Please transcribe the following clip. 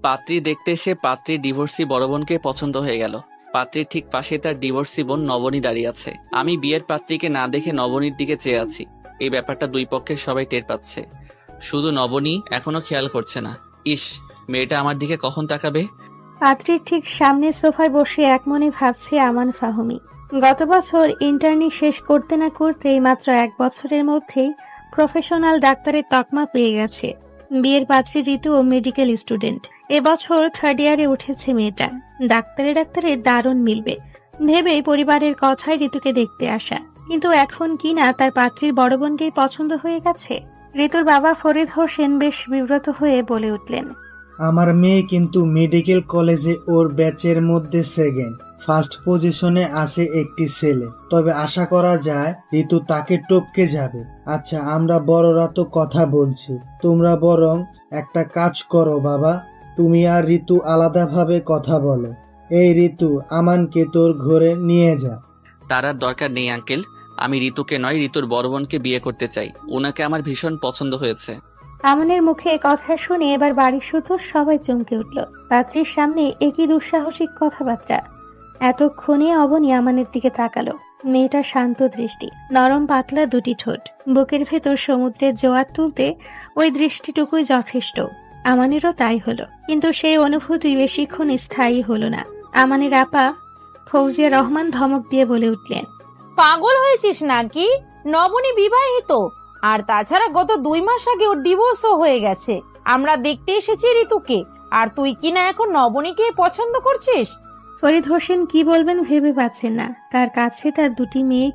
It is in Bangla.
পাত্রী দেখতে এসে পাত্রীর ডিভোর্সি বড় বোনকে পছন্দ হয়ে গেল। পাত্রীর ঠিক পাশে তার ডিভোর্সি বোন নবনী দাঁড়িয়ে আছে। আমি বিয়ের পাত্রীকে না দেখে নবনীর দিকে চেয়ে আছি। এই ব্যাপারটা দুই পক্ষের সবাই টের পাচ্ছে, শুধু নবনী এখনো খেয়াল করছে না। ইস, মেয়েটা আমার দিকে কখন তাকাবে। পাত্রীর ঠিক সামনে সোফায় বসে একমনে ভাবছে আমান ফাহমি। গত বছর ইন্টার্নি শেষ করতে না করতেই মাত্র 1 বছরের মধ্যেই প্রফেশনাল ডাক্তারের তকমা পেয়ে গেছে। বিয়ের পাত্রী ঋতু ও মেডিকেল স্টুডেন্ট। এবছর 3rd ইয়ারে উঠেছে মেয়েটা। ডাক্তারে দারুণ মিলবে ভেবেই পরিবারের কথায় ঋতুকে দেখতে আসা, কিন্তু এখন কিনা তার পাত্রীর বড় বোনকেই পছন্দ হয়ে গেছে। ঋতুর বাবা ফরিদ হোসেন বেশ বিব্রত হয়ে বলে উঠলেন, আমার মেয়ে কিন্তু মেডিকেল কলেজে ওর ব্যাচের মধ্যে সেকেন্ড, ফার্স্ট পজিশনে আসে একটি ছেলে, তবে আশা করা যায় ঋতু তাকে টপকে যাবে। আচ্ছা, আমরা বড়রা তো কথা বলছি, তোমরা বরং একটা কাজ করো বাবা, তুমি আর ঋতু আলাদাভাবে কথা বলো। এই ঋতু, আমানকে তোর ঘরে নিয়ে যা। তার আর দরকার নেই আঙ্কেল, আমি ঋতুকে নয় ঋতুর বড় বোনকে বিয়ে করতে চাই। ওনাকে আমার ভীষণ পছন্দ হয়েছে। আমানের মুখে কথা শুনে এবার বাড়ির শুধু সবাই চমকে উঠল। পাত্রীর সামনে একই দুঃসাহসিক কথাবার্তা। এতক্ষণে অবনী আমানের দিকে তাকালো। মেয়েটার শান্ত দৃষ্টি, নরম পাতলা দুটি ঠোঁট, বুকের ভেতর সমুদ্রের জোয়ার তুলতে ওই দৃষ্টিটুকুই যথেষ্ট। আমানেরও তাই হলো, কিন্তু সেই অনুভূতি বেশিক্ষণ স্থায়ী হলো না। আমানের আপা ফৌজিয়া রহমান ধমক দিয়ে বলে উঠলেন, পাগল হয়েছিস নাকি? নবনী বিবাহিত, আর তাছাড়া গত 2 মাস আগে ওর ডিভোর্সও হয়ে গেছে। আমরা দেখতে এসেছি ঋতুকে, আর তুই কিনা এখন নবনীকে পছন্দ করছিস? ফরিদ হোসেন কি বলবেন ভেবে পাচ্ছেন না। তার কাছে তার দুটি মেয়েই